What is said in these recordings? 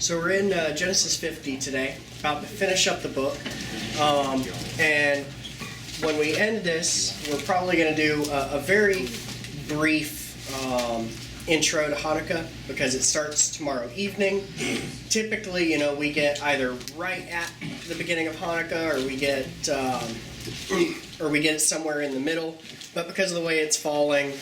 So we're in Genesis 50 today, about to finish up the book. And when we end this, we're probably going to do a very brief intro to Hanukkah, because it starts tomorrow evening. Typically, we get either right at the beginning of Hanukkah, or we get it somewhere in the middle. But because of the way it's falling,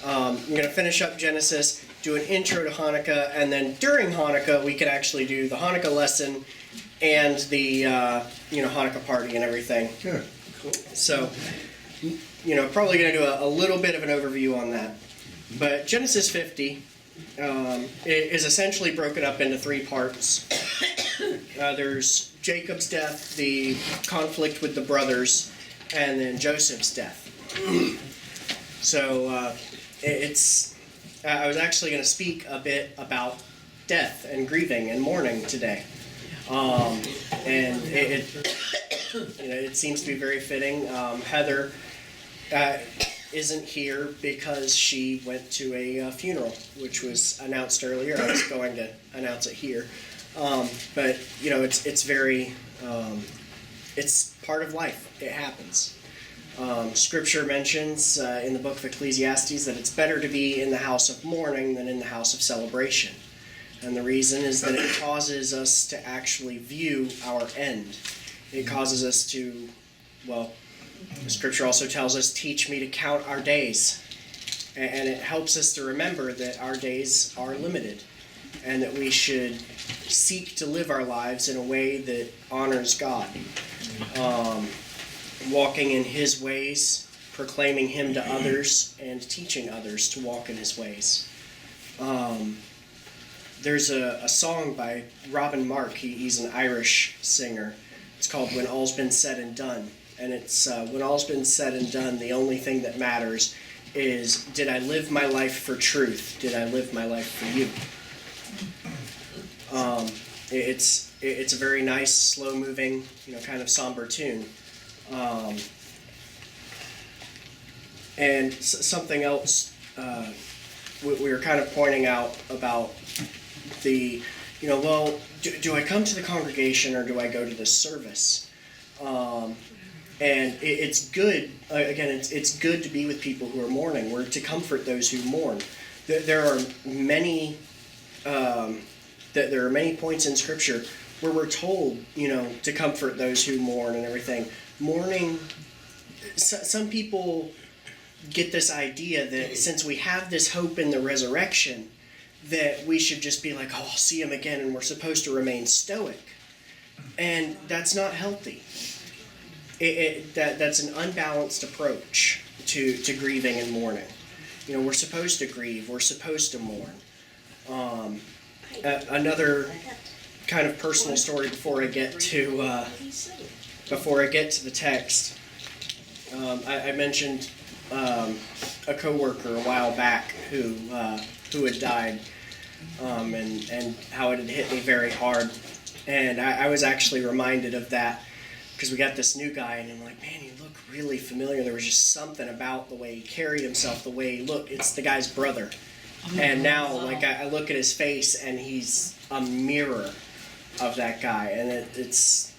I'm going to finish up Genesis, do an intro to Hanukkah, and then during Hanukkah we could actually do the Hanukkah lesson and the Hanukkah party and everything. Good. Cool. So, probably going to do a little bit of an overview on that. But Genesis 50 is essentially broken up into three parts. There's Jacob's death, the conflict with the brothers, and then Joseph's death. So I was actually going to speak a bit about death and grieving and mourning today. And it seems to be very fitting. Heather isn't here because she went to a funeral, which was announced earlier. I was going to announce it here. But it's very, it's part of life. It happens. Scripture mentions in the book of Ecclesiastes that it's better to be in the house of mourning than in the house of celebration. And the reason is that it causes us to actually view our end. It causes us to, Scripture also tells us, teach me to count our days. And it helps us to remember that our days are limited, and that we should seek to live our lives in a way that honors God. Walking in His ways, proclaiming Him to others, and teaching others to walk in His ways. There's a song by Robin Mark. He's an Irish singer. It's called When All's Been Said and Done. And it's, when all's been said and done, the only thing that matters is, did I live my life for truth? Did I live my life for you? It's a very nice, slow-moving, kind of somber tune. And something else we were kind of pointing out about the, do I come to the congregation or do I go to the service? And it's good, it's good to be with people who are mourning. We're to comfort those who mourn. There are many points in Scripture where we're told, to comfort those who mourn and everything. Mourning, some people get this idea that since we have this hope in the resurrection, that we should just be like, I'll see Him again, and we're supposed to remain stoic. And that's not healthy. That's an unbalanced approach to grieving and mourning. We're supposed to grieve. We're supposed to mourn. Another kind of personal story before I get to the text. I mentioned a coworker a while back who had died, and how it had hit me very hard. And I was actually reminded of that because we got this new guy, and I'm like, man, you look really familiar. There was just something about the way he carried himself, the way he looked. It's the guy's brother. And now, I look at his face, and he's a mirror of that guy, and it's.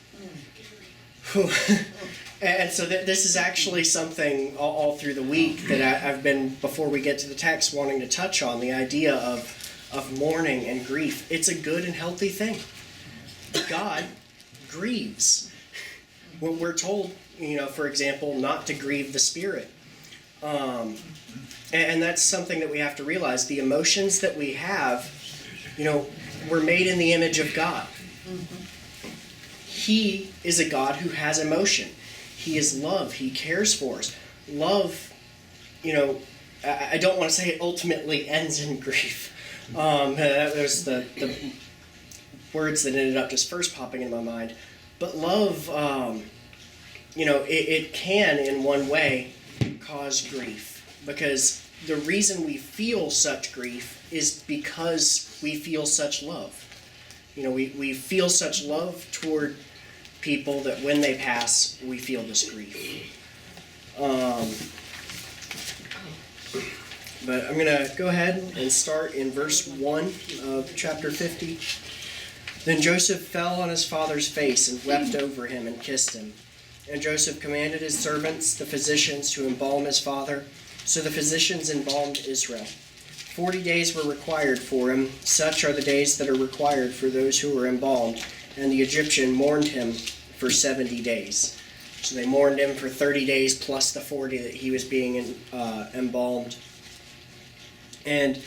And so this is actually something all through the week that I've been, before we get to the text, wanting to touch on, the idea of mourning and grief. It's a good and healthy thing. God grieves. We're told, for example, not to grieve the Spirit. And that's something that we have to realize. The emotions that we have, we're made in the image of God. He is a God who has emotion. He is love. He cares for us. Love, I don't want to say it ultimately ends in grief. There's the words that ended up just first popping in my mind. But love, it can, in one way, cause grief. Because the reason we feel such grief is because we feel such love. We feel such love toward people that when they pass, we feel this grief. But I'm going to go ahead and start in verse 1 of chapter 50. Then Joseph fell on his father's face and wept over him and kissed him. And Joseph commanded his servants, the physicians, to embalm his father. So the physicians embalmed Israel. 40 days were required for him. Such are the days that are required for those who were embalmed. And the Egyptian mourned him for 70 days. So they mourned him for 30 days plus the 40 that he was being embalmed. And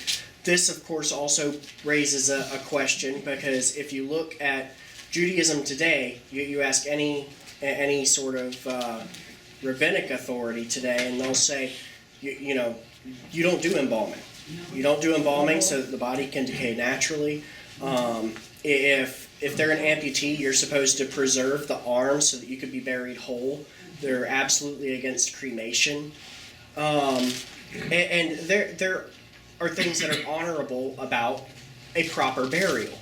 this, of course, also raises a question, because if you look at Judaism today, you ask any sort of rabbinic authority today, and they'll say, you don't do embalming. You don't do embalming so that the body can decay naturally. If they're an amputee, you're supposed to preserve the arm so that you could be buried whole. They're absolutely against cremation. And there are things that are honorable about a proper burial.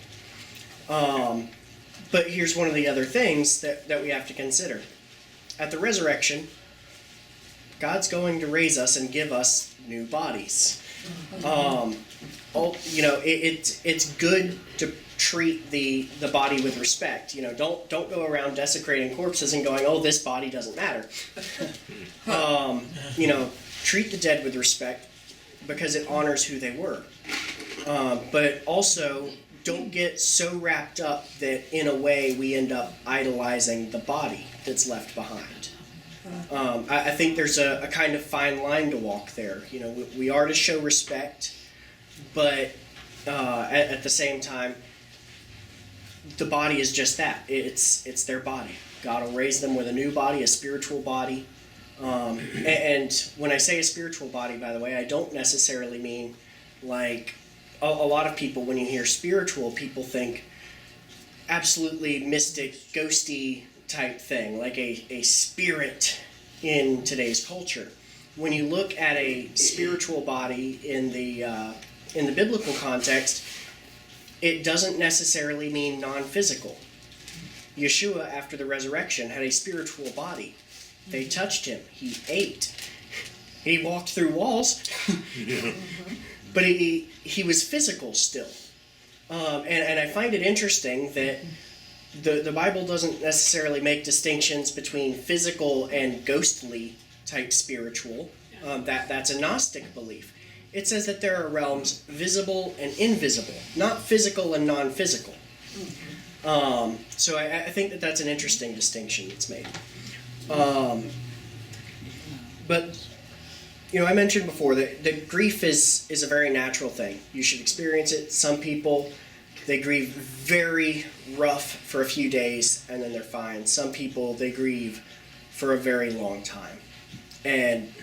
But here's one of the other things that we have to consider. At the resurrection, God's going to raise us and give us new bodies. It's good to treat the body with respect. Don't go around desecrating corpses and going, oh, this body doesn't matter. Treat the dead with respect because it honors who they were. But also, don't get so wrapped up that in a way we end up idolizing the body that's left behind. I think there's a kind of fine line to walk there. We are to show respect, but at the same time, the body is just that. It's their body. God will raise them with a new body, a spiritual body. And when I say a spiritual body, by the way, I don't necessarily mean like a lot of people, when you hear spiritual, people think absolutely mystic, ghosty type thing, like a spirit in today's culture. When you look at a spiritual body in the biblical context, it doesn't necessarily mean non-physical. Yeshua, after the resurrection, had a spiritual body. They touched him. He ate. He walked through walls. But he was physical still. And I find it interesting that the Bible doesn't necessarily make distinctions between physical and ghostly type spiritual. That's a Gnostic belief. It says that there are realms visible and invisible, not physical and non-physical. So I think that's an interesting distinction that's made. But I mentioned before that grief is a very natural thing. You should experience it. Some people, they grieve very rough for a few days and then they're fine. Some people, they grieve for a very long time. And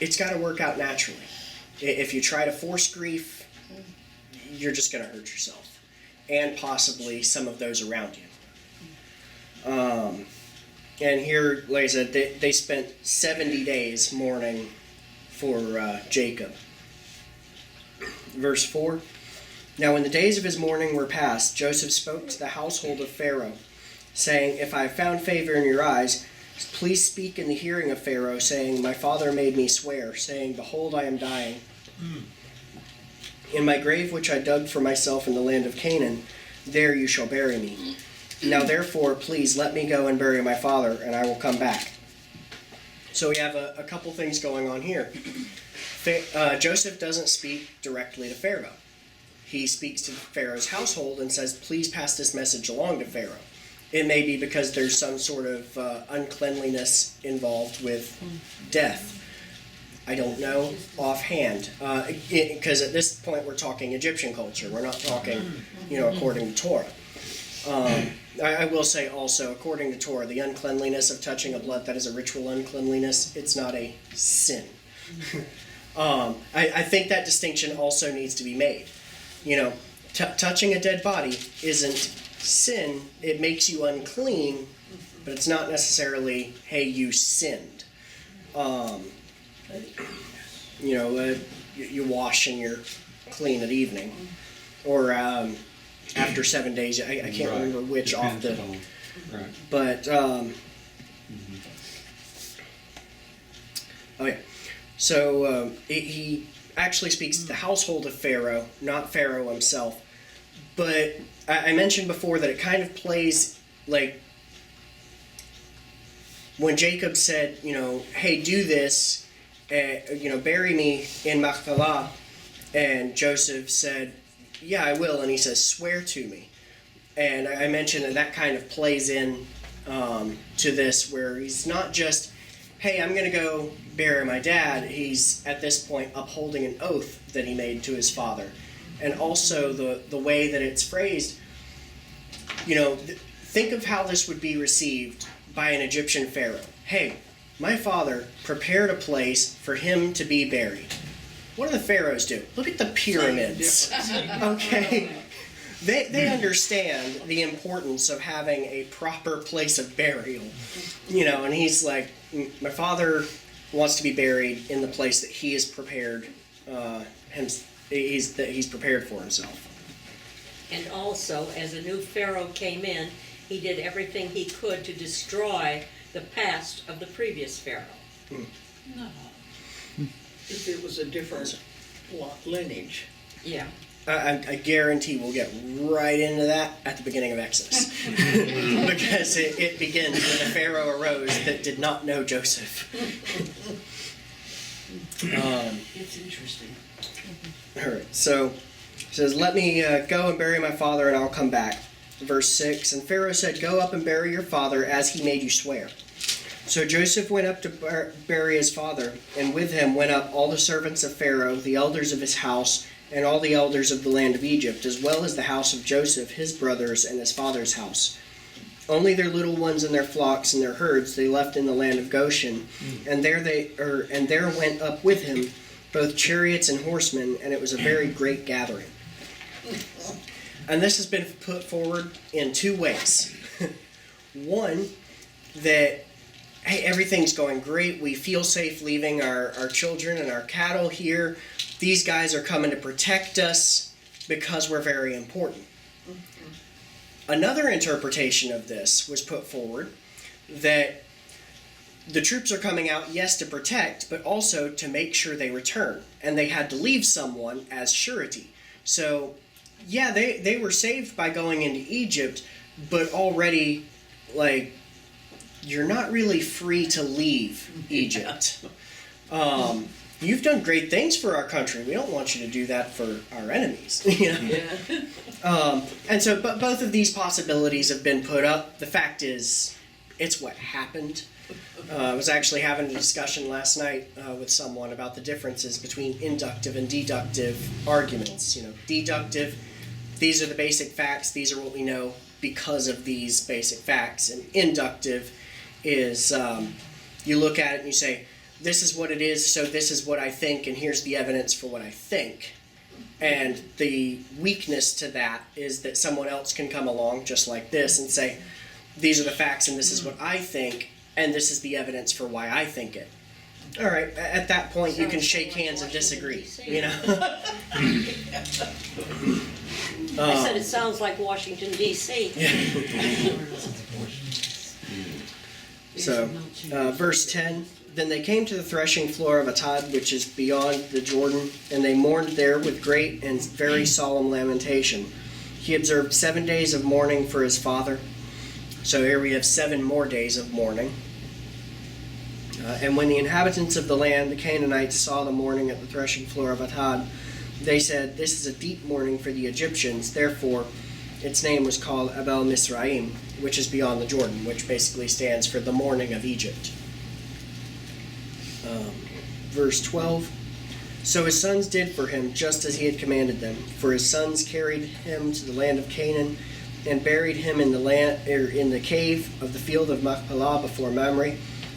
it's got to work out naturally. If you try to force grief, you're just going to hurt yourself and possibly some of those around you. And here, like I said, they spent 70 days mourning for Jacob. Verse 4, Now when the days of his mourning were past, Joseph spoke to the household of Pharaoh, saying, If I have found favor in your eyes, please speak in the hearing of Pharaoh, saying, My father made me swear, saying, Behold, I am dying. In my grave which I dug for myself in the land of Canaan, there you shall bury me. Now therefore, please let me go and bury my father, and I will come back. So we have a couple things going on here. Joseph doesn't speak directly to Pharaoh. He speaks to Pharaoh's household and says, please pass this message along to Pharaoh. It may be because there's some sort of uncleanliness involved with death. I don't know offhand. Because at this point we're talking Egyptian culture. We're not talking, according to Torah. I will say also, according to Torah, the uncleanliness of touching a blood that is a ritual uncleanliness, it's not a sin. I think that distinction also needs to be made. Touching a dead body isn't sin. It makes you unclean, but it's not necessarily, hey, you sinned. You wash and you're clean at evening. Or after 7 days, I can't remember which off the... Right. But, okay. So he actually speaks to the household of Pharaoh, not Pharaoh himself. But I mentioned before that it kind of plays like when Jacob said, hey, do this, bury me in Machpelah, and Joseph said, yeah, I will, and he says, swear to me. And I mentioned that kind of plays in to this, where he's not just, hey, I'm going to go bury my dad. He's, at this point, upholding an oath that he made to his father. And also the way that it's phrased, think of how this would be received by an Egyptian pharaoh. Hey, my father prepared a place for him to be buried. What do the pharaohs do? Look at the pyramids. Okay? They understand the importance of having a proper place of burial. And he's like, my father wants to be buried in the place that he has prepared he's prepared for himself. And also, as a new pharaoh came in, he did everything he could to destroy the past of the previous pharaoh. No. If it was a different lineage. Yeah. I guarantee we'll get right into that at the beginning of Exodus. Because it begins when a pharaoh arose that did not know Joseph. It's interesting. All right, so it says, let me go and bury my father, and I'll come back. Verse 6, and Pharaoh said, go up and bury your father as he made you swear. So Joseph went up to bury his father, and with him went up all the servants of Pharaoh, the elders of his house, and all the elders of the land of Egypt, as well as the house of Joseph, his brothers, and his father's house. Only their little ones and their flocks and their herds they left in the land of Goshen, and there went up with him both chariots and horsemen, and it was a very great gathering. And this has been put forward in two ways. One, that, hey, everything's going great. We feel safe leaving our children and our cattle here. These guys are coming to protect us because we're very important. Another interpretation of this was put forward that the troops are coming out, yes, to protect, but also to make sure they return. And they had to leave someone as surety. So, yeah, they were saved by going into Egypt, but already, you're not really free to leave Egypt. You've done great things for our country. We don't want you to do that for our enemies. And so, but both of these possibilities have been put up. The fact is, it's what happened. I was actually having a discussion last night with someone about the differences between inductive and deductive arguments. Deductive, these are the basic facts. These are what we know because of these basic facts. And inductive is you look at it and you say, this is what it is, so this is what I think, and here's the evidence for what I think. And the weakness to that is that someone else can come along just like this and say, these are the facts and this is what I think, and this is the evidence for why I think it. All right, at that point you can shake hands and disagree, I said it sounds like Washington, D.C. So, verse 10, then they came to the threshing floor of Atad, which is beyond the Jordan, and they mourned there with great and very solemn lamentation. He observed 7 days of mourning for his father. So here we have 7 more days of mourning. And when the inhabitants of the land, the Canaanites, saw the mourning at the threshing floor of Atad, they said, this is a deep mourning for the Egyptians. Therefore, its name was called Abel Misraim, which is beyond the Jordan, which basically stands for the mourning of Egypt. Verse 12, so his sons did for him just as he had commanded them. For his sons carried him to the land of Canaan and buried him in the cave of the field of Machpelah before Mamre,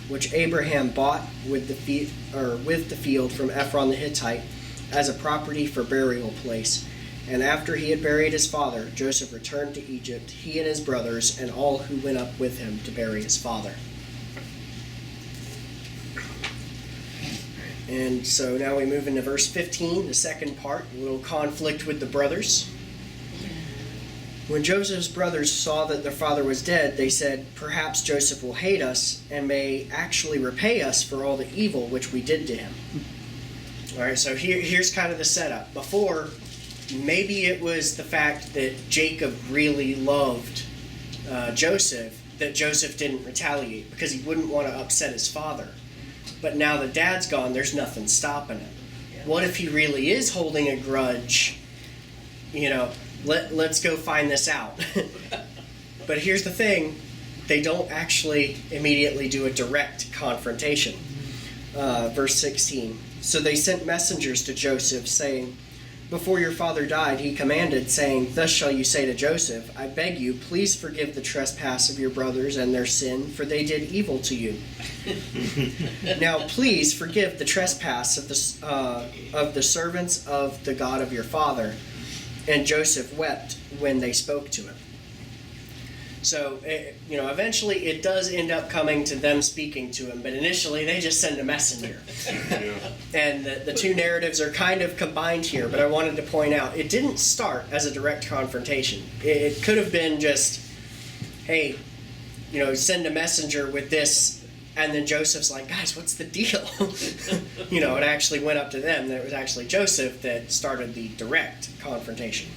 which Abraham bought with the field from Ephron the Hittite as a property for burial place. And after he had buried his father, Joseph returned to Egypt, he and his brothers, and all who went up with him to bury his father. And so now we move into verse 15, the second part, a little conflict with the brothers. When Joseph's brothers saw that their father was dead, they said, perhaps Joseph will hate us and may actually repay us for all the evil which we did to him. All right, so here's kind of the setup. Before, maybe it was the fact that Jacob really loved Joseph, that Joseph didn't retaliate because he wouldn't want to upset his father. But now that dad's gone, there's nothing stopping him. What if he really is holding a grudge? Let's go find this out. But here's the thing, they don't actually immediately do a direct confrontation. Verse 16. So they sent messengers to Joseph, saying, "Before your father died, he commanded, saying, 'Thus shall you say to Joseph, I beg you, please forgive the trespass of your brothers and their sin, for they did evil to you. Now please forgive the trespass of the servants of the God of your father.' And Joseph wept when they spoke to him." So, eventually it does end up coming to them speaking to him, but initially they just send a messenger. And the two narratives are kind of combined here, but I wanted to point out, it didn't start as a direct confrontation. It could have been just, hey, send a messenger with this, and then Joseph's like, guys, what's the deal? It actually went up to them, that it was actually Joseph that started the direct confrontation.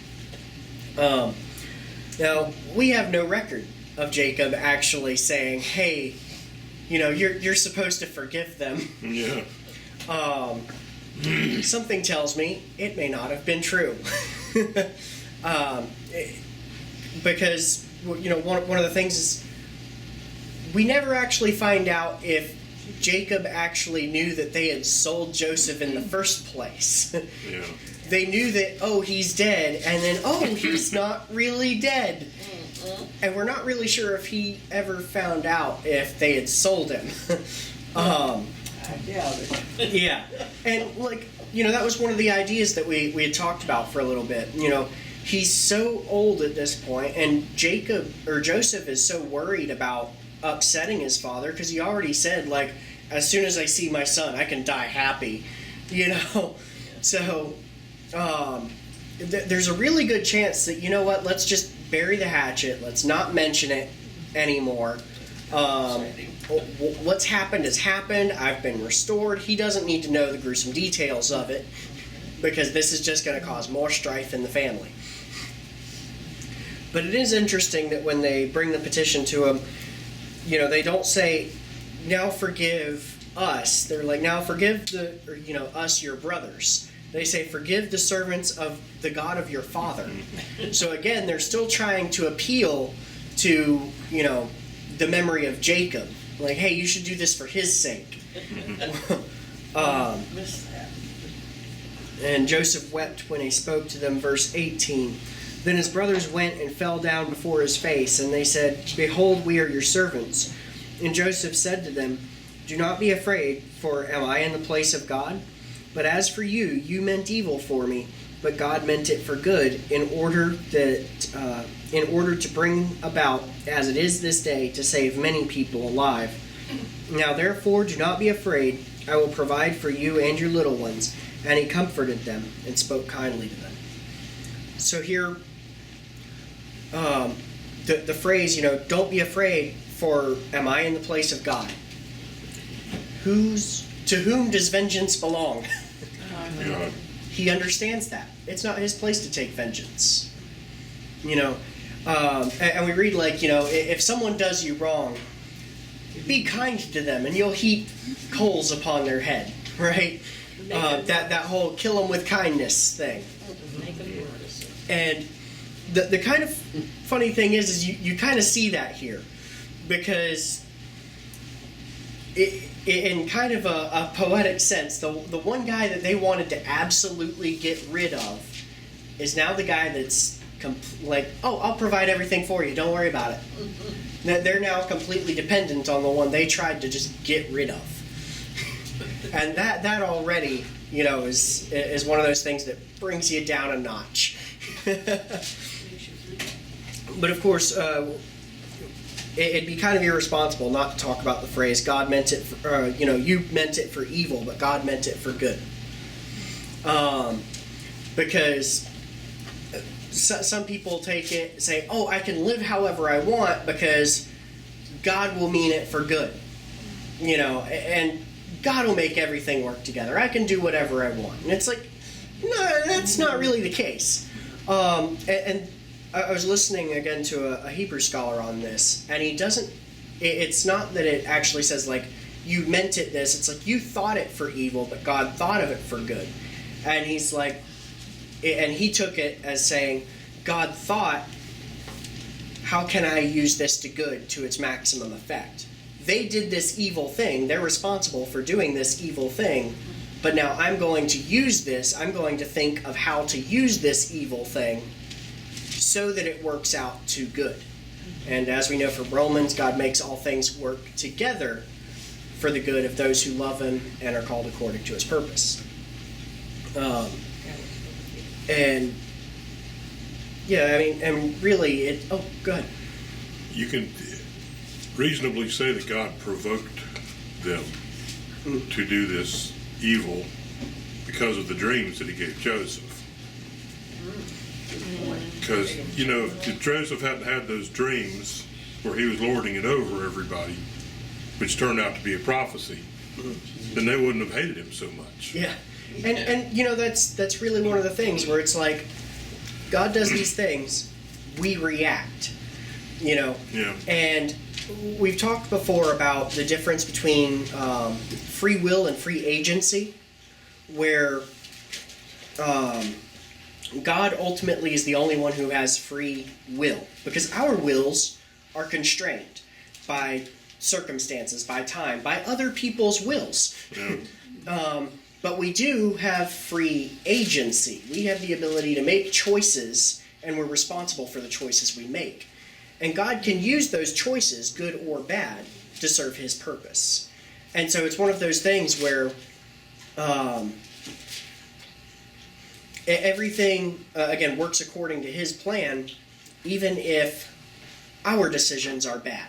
Now, we have no record of Jacob actually saying, hey, you're supposed to forgive them. Yeah. Something tells me it may not have been true. Because, one of the things is, we never actually find out if Jacob actually knew that they had sold Joseph in the first place. Yeah. They knew that, he's dead, and then, he's not really dead. And we're not really sure if he ever found out if they had sold him. I doubt it. Yeah. And, that was one of the ideas that we had talked about for a little bit. He's so old at this point, and Joseph is so worried about upsetting his father, because he already said, as soon as I see my son, I can die happy. So, there's a really good chance that, let's just bury the hatchet, let's not mention it anymore. What's happened has happened, I've been restored. He doesn't need to know the gruesome details of it, because this is just going to cause more strife in the family. But it is interesting that when they bring the petition to him, they don't say, now forgive us. They're like, now forgive us, your brothers. They say, forgive the servants of the God of your father. So again, they're still trying to appeal to, the memory of Jacob. Like, hey, you should do this for his sake. Missed that. And Joseph wept when he spoke to them, verse 18. Then his brothers went and fell down before his face, and they said, "Behold, we are your servants." And Joseph said to them, "Do not be afraid, for am I in the place of God? But as for you, you meant evil for me, but God meant it for good, in order to bring about, as it is this day, to save many people alive. Now therefore do not be afraid, I will provide for you and your little ones." And he comforted them and spoke kindly to them. So here, the phrase, don't be afraid, for am I in the place of God? To whom does vengeance belong? God. He understands that. It's not his place to take vengeance. And we read, if someone does you wrong, be kind to them and you'll heap coals upon their head, right? That whole kill them with kindness thing. Make them notice it. And the kind of funny thing is you kind of see that here, because in kind of a poetic sense, the one guy that they wanted to absolutely get rid of is now the guy that's I'll provide everything for you, don't worry about it. They're now completely dependent on the one they tried to just get rid of. And that already, is one of those things that brings you down a notch. But of course, it'd be kind of irresponsible not to talk about the phrase, God meant it for, you meant it for evil, but God meant it for good. Because some people take it, say, I can live however I want because God will mean it for good. And God will make everything work together. I can do whatever I want. And it's like, no, that's not really the case. And I was listening again to a Hebrew scholar on this, and he doesn't. It's not that it actually says like you meant it this. It's like you thought it for evil, but God thought of it for good. And he's like, and he took it as saying, God thought, how can I use this to good to its maximum effect? They did this evil thing. They're responsible for doing this evil thing. But now I'm going to use this. I'm going to think of how to use this evil thing so that it works out to good. And as we know from Romans, God makes all things work together for the good of those who love Him and are called according to His purpose. And yeah, I mean, and really, good. You can reasonably say that God provoked them to do this evil because of the dreams that He gave Joseph. Because, you know, if Joseph hadn't had those dreams where he was lording it over everybody, which turned out to be a prophecy, then they wouldn't have hated him so much. Yeah. And you know, that's really one of the things where it's like, God does these things, we react, you know. Yeah. And we've talked before about the difference between free will and free agency, where God ultimately is the only one who has free will, because our wills are constrained by circumstances, by time, by other people's wills. Yeah. But we do have free agency. We have the ability to make choices, and we're responsible for the choices we make. And God can use those choices, good or bad, to serve His purpose. And so it's one of those things where everything, again, works according to His plan, even if our decisions are bad.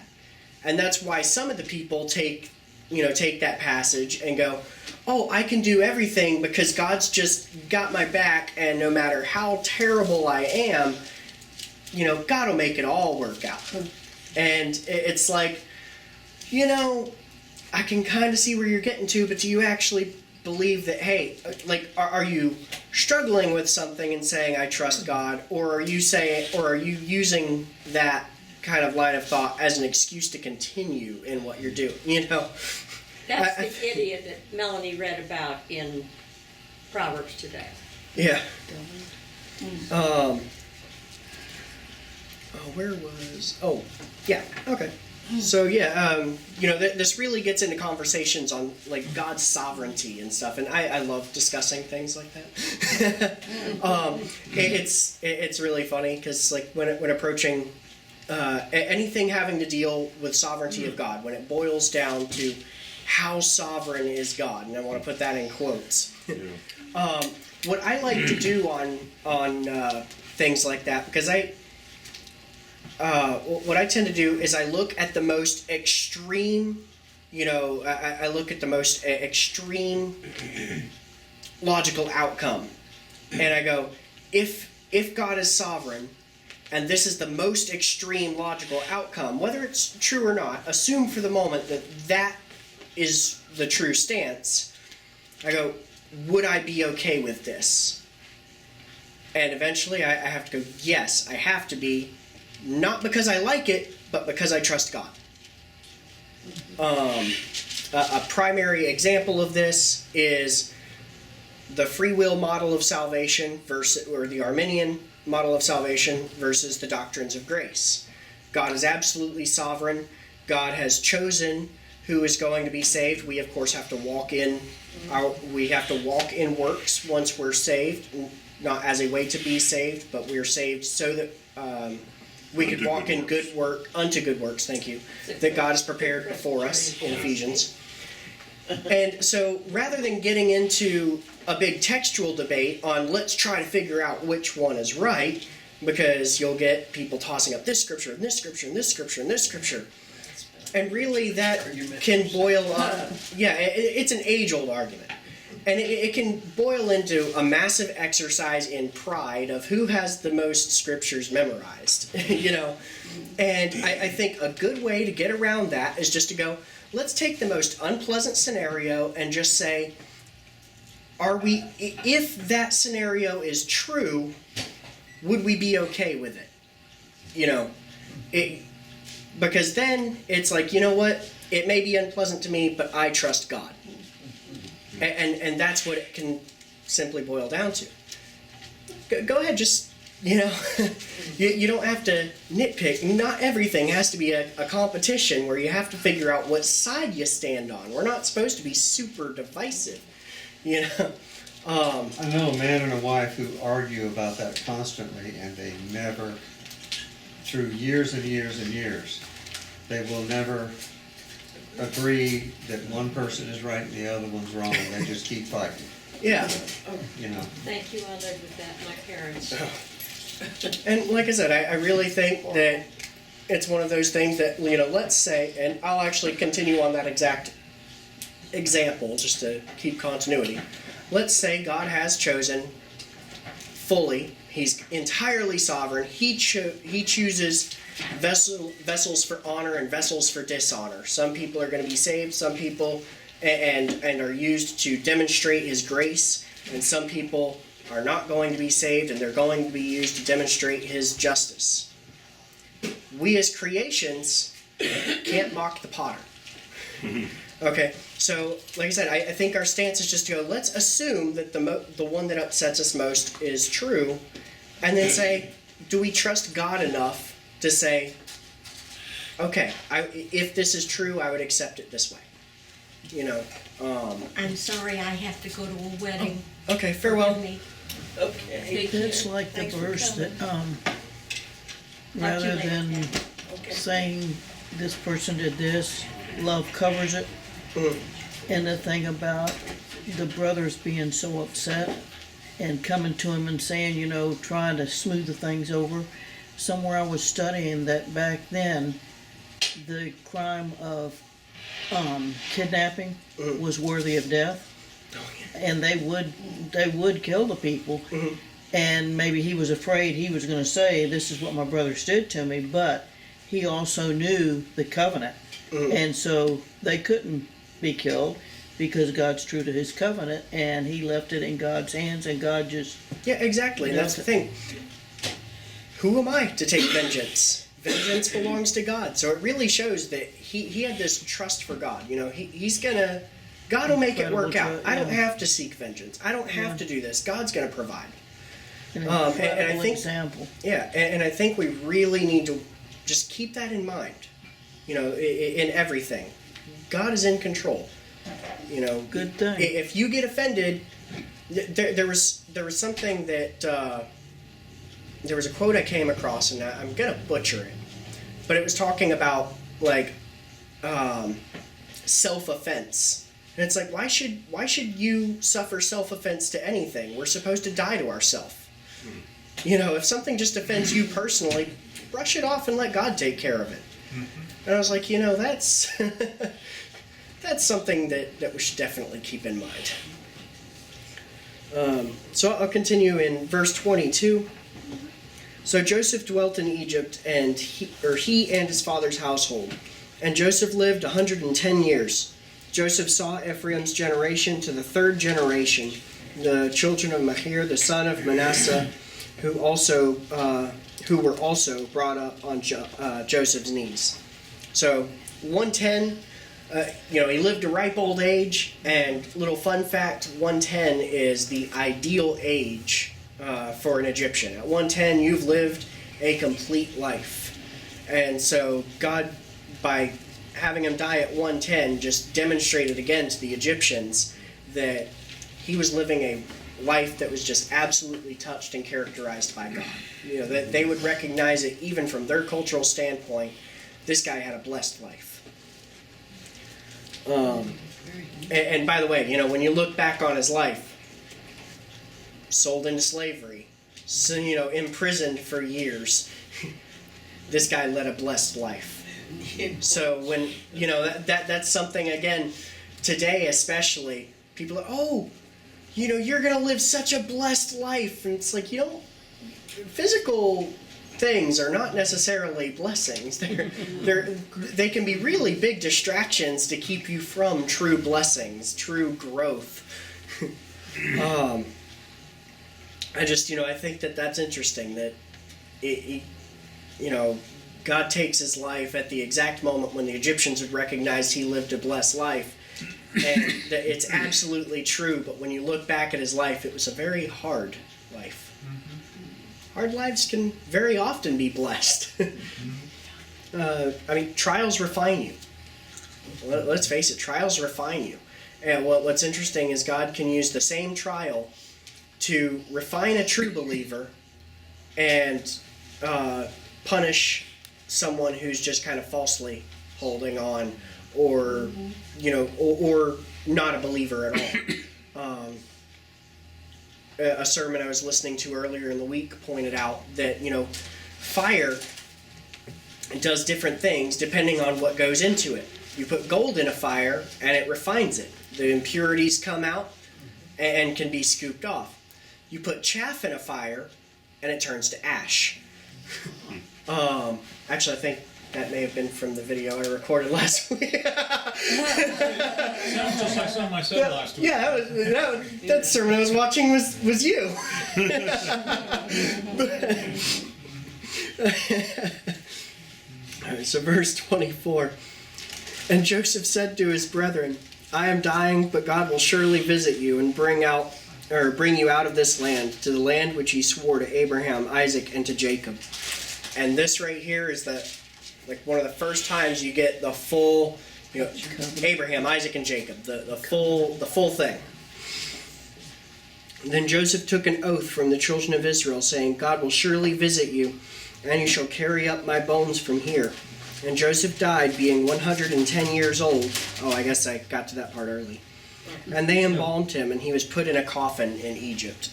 And that's why some of the people take that passage and go, oh, I can do everything because God's just got my back, and no matter how terrible I am, God will make it all work out. And it's like, I can kind of see where you're getting to, but do you actually believe that, hey, like, are you struggling with something and saying, I trust God, or are you using that kind of line of thought as an excuse to continue in what you're doing, That's the idiot that Melanie read about in Proverbs today. Yeah. Okay. So yeah, this really gets into conversations on like God's sovereignty and stuff, and I love discussing things like that. It's really funny because like when approaching anything having to deal with sovereignty of God, when it boils down to how sovereign is God, and I want to put that in quotes. Yeah. What I like to do on things like that, because what I tend to do is I look at the most extreme, I look at the most extreme logical outcome, and I go, if God is sovereign, and this is the most extreme logical outcome, whether it's true or not, assume for the moment that is the true stance. I go, would I be okay with this? And eventually I have to go, yes, I have to be, not because I like it, but because I trust God. A primary example of this is the free will model of salvation or the Arminian model of salvation versus the doctrines of grace. God is absolutely sovereign. God has chosen who is going to be saved. We of course have to walk in works once we're saved, not as a way to be saved, but we're saved so that we could walk in unto good works, thank you, that God has prepared before us in Ephesians. And so rather than getting into a big textual debate on let's try to figure out which one is right, because you'll get people tossing up this scripture and this scripture and this scripture and this scripture. And really that can boil up, it's an age-old argument. And it can boil into a massive exercise in pride of who has the most scriptures memorized, And I think a good way to get around that is just to go, let's take the most unpleasant scenario and just say, are we, if that scenario is true, would we be okay with it? You know, because then it's like, you know what, it may be unpleasant to me, but I trust God. And that's what it can simply boil down to. Go ahead, just, you know, you don't have to nitpick. Not everything has to be a competition where you have to figure out what side you stand on. We're not supposed to be super divisive, you know. I know a man and a wife who argue about that constantly, and they never, through years and years and years, they will never agree that one person is right and the other one's wrong. They just keep fighting, Yeah. you know. Thank you, I lived with that, my parents. And like I said, I really think that it's one of those things that, you know, let's say, and I'll actually continue on that exact example just to keep continuity. Let's say God has chosen fully, He's entirely sovereign, He chooses vessels for honor and vessels for dishonor. Some people are going to be saved, some people and are used to demonstrate His grace, and some people are not going to be saved and they're going to be used to demonstrate His justice. We as creations can't mock the potter. Okay, so like I said, I think our stance is just to go, let's assume that the one that upsets us most is true, and then say, do we trust God enough to say, okay, if this is true, I would accept it this way. You know. I'm sorry, I have to go to a wedding. Okay, farewell. Forgive me. Okay. Take care. It's like the Thanks for verse that, coming. rather later. than saying this person did this, love covers it. And the thing about the brothers being so upset and coming to him and saying, you know, trying to smooth the things over. Somewhere I was studying that back then, the crime of kidnapping was worthy of death. And they would kill the people. And maybe he was afraid he was going to say, this is what my brothers did to me, but he also knew the covenant. And so they couldn't be killed because God's true to His covenant, and He left it in God's hands, and God just... Yeah, exactly. And that's the thing. Who am I to take vengeance? Vengeance belongs to God. So it really shows that he had this trust for God. You know, he's gonna... God will make it work out. I don't have to seek vengeance. I don't have to do this. God's gonna provide. An And I incredible think... example. Yeah, and I think we really need to just keep that in mind. You know, in everything. God is in control. You know, Good thing. If you get offended, there was something that there was a quote I came across, and I'm gonna butcher it, but it was talking about like self-offense, and it's like why should you suffer self-offense to anything? We're supposed to die to ourselves. You know, if something just offends you personally, brush it off and let God take care of it. And I was like, you know, that's that's something that we should definitely keep in mind. So I'll continue in verse 22. So Joseph dwelt in Egypt, and he and his father's household. And Joseph lived 110 years. Joseph saw Ephraim's generation to the third generation, the children of Machir, the son of Manasseh, who were also brought up on Joseph's knees. So 110, you know, he lived a ripe old age, and little fun fact, 110 is the ideal age for an Egyptian. At 110, you've lived a complete life. And so God, by having him die at 110, just demonstrated again to the Egyptians that he was living a life that was just absolutely touched and characterized by God. You know, that they would recognize it even from their cultural standpoint. This guy had a blessed life. And by the way, you know, when you look back on his life, sold into slavery, so, you know, imprisoned for years, this guy led a blessed life. So when, you know, that's something, again, today especially, people are, oh, you know, you're going to live such a blessed life. And it's like, you know, physical things are not necessarily blessings. They can be really big distractions to keep you from true blessings, true growth. I just, I think that that's interesting that God takes his life at the exact moment when the Egyptians would recognize he lived a blessed life. And that it's absolutely true, but when you look back at his life, it was a very hard life. Hard lives can very often be blessed. Trials refine you. Let's face it, trials refine you. And what's interesting is God can use the same trial to refine a true believer and punish someone who's just kind of falsely holding on, or or not a believer at all. A sermon I was listening to earlier in the week pointed out that fire does different things depending on what goes into it. You put gold in a fire and it refines it. The impurities come out and can be scooped off. You put chaff in a fire and it turns to ash. Actually, I think that may have been from the video I recorded last week. Sounds just like something I said last week. Yeah, that sermon I was watching was you. Alright, so verse 24. And Joseph said to his brethren, I am dying, but God will surely visit you and bring you out of this land, to the land which he swore to Abraham, Isaac, and to Jacob. And this right here is one of the first times you get the full, Abraham, Isaac, and Jacob, the full thing. And then Joseph took an oath from the children of Israel, saying, God will surely visit you, and you shall carry up my bones from here. And Joseph died, being 110 years old. Oh, I guess I got to that part early. And they embalmed him, and he was put in a coffin in Egypt.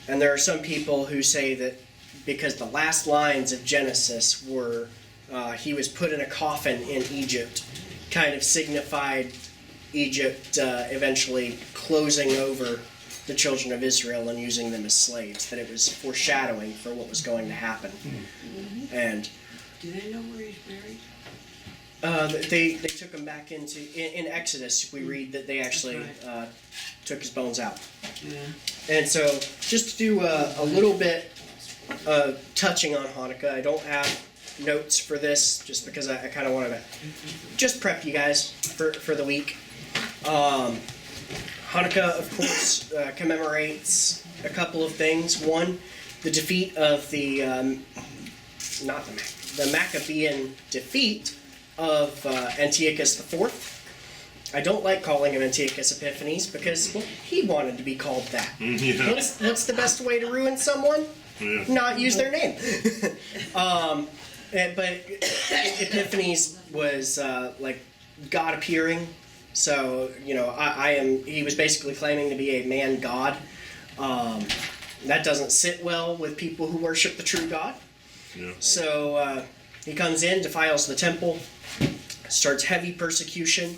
And there are some people who say that because the last lines of Genesis were, he was put in a coffin in Egypt, kind of signified Egypt eventually closing over the children of Israel and using them as slaves, that it was foreshadowing for what was going to happen. And Do they know where he's buried? they took him back in Exodus. We read that they actually took his bones out. Yeah. And so, just to do a little bit touching on Hanukkah, I don't have notes for this, just because I kind of wanted to just prep you guys for the week. Hanukkah, of course, commemorates a couple of things. One, the defeat of the Maccabean defeat of Antiochus IV. I don't like calling him Antiochus Epiphanes because he wanted to be called that. Yeah. What's the best way to ruin someone? Yeah. Not use their name. But Epiphanes was like God appearing. So he was basically claiming to be a man god. That doesn't sit well with people who worship the true God. Yeah. So he comes in, defiles the temple, starts heavy persecution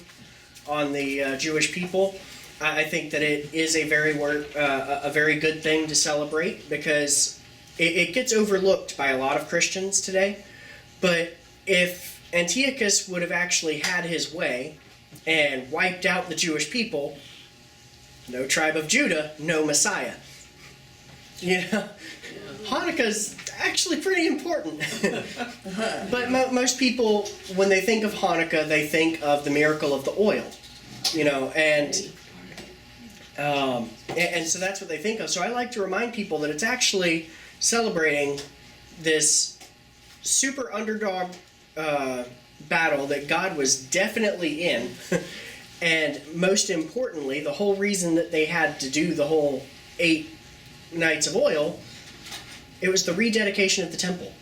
on the Jewish people. I think that it is a very good thing to celebrate, because it gets overlooked by a lot of Christians today. But if Antiochus would have actually had his way and wiped out the Jewish people, no tribe of Judah, no Messiah. Hanukkah's actually pretty important. But most people, when they think of Hanukkah, they think of the miracle of the oil, and so that's what they think of. So I like to remind people that it's actually celebrating this super underdog battle that God was definitely in, and most importantly, the whole reason that they had to do the whole 8 nights of oil, it was the rededication of the temple.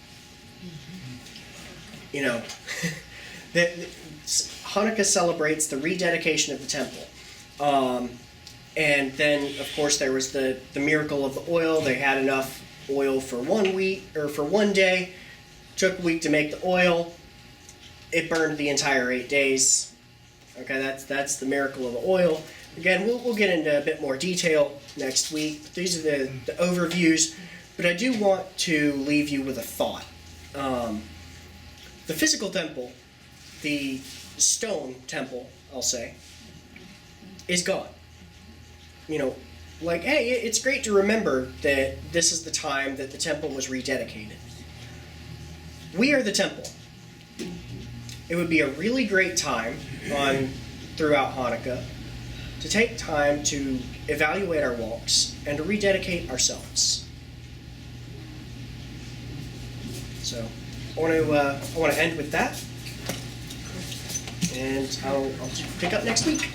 That Hanukkah celebrates the rededication of the temple. And then, of course, there was the miracle of the oil. They had enough oil for 1 week, or for 1 day. Took a week to make the oil. It burned the entire 8 days. Okay, that's the miracle of the oil. Again, we'll get into a bit more detail next week. But these are the overviews. But I do want to leave you with a thought. The physical temple, the stone temple, I'll say, is gone. like, hey, it's great to remember that this is the time that the temple was rededicated. We are the temple. It would be a really great time throughout Hanukkah to take time to evaluate our walks and to rededicate ourselves. So I want to end with that, and I'll pick up next week.